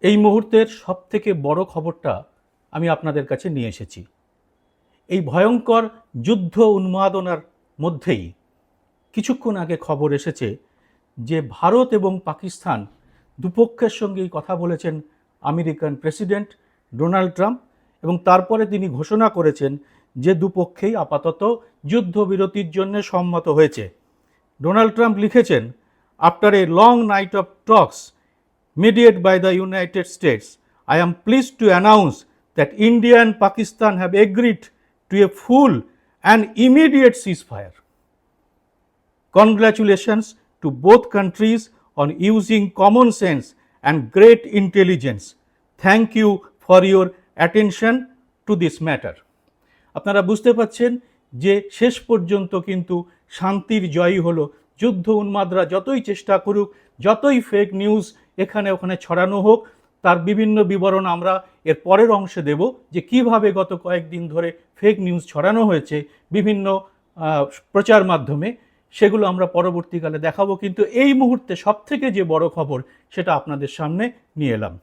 এই মুহূর্তের সবথেকে বড় খবরটা আমি আপনাদের কাছে নিয়ে এসেছি। এই ভয়ঙ্কর যুদ্ধ উন্মাদনার মধ্যেই কিছুক্ষণ আগে খবর এসেছে যে ভারত এবং পাকিস্তান দুপক্ষের সঙ্গেই কথা বলেছেন আমেরিকান প্রেসিডেন্ট ডোনাল্ড ট্রাম্প, এবং তারপরে তিনি ঘোষণা করেছেন যে দুপক্ষেই আপাতত যুদ্ধবিরতির জন্য সম্মত হয়েছে। ডোনাল্ড ট্রাম্প লিখেছেন, after a long night of Tux mediated by the United States, I am pleased to announce that India and Pakistan have agreed to a full and immediate ceasefire. Congratulations to both countries on using common sense and great intelligence. Thank you for your attention to this matter. আপনারা বুঝতে পারছেন যে শেষ পর্যন্ত কিন্তু শান্তির জয়ই হলো। যুদ্ধ উন্মাদরা যতই চেষ্টা করুক, যতই ফেক নিউজ এখানে ওখানে ছড়ানো হোক, তার বিভিন্ন বিবরণ আমরা এর পরের অংশে দেব যে কিভাবে গত কয়েকদিন ধরে ফেক নিউজ ছড়ানো হয়েছে বিভিন্ন প্রচার মাধ্যমে, সেগুলো আমরা পরবর্তীকালে দেখাবো। কিন্তু এই মুহূর্তে সবথেকে যে বড় খবর সেটা আপনাদের সামনে নিয়ে এলাম।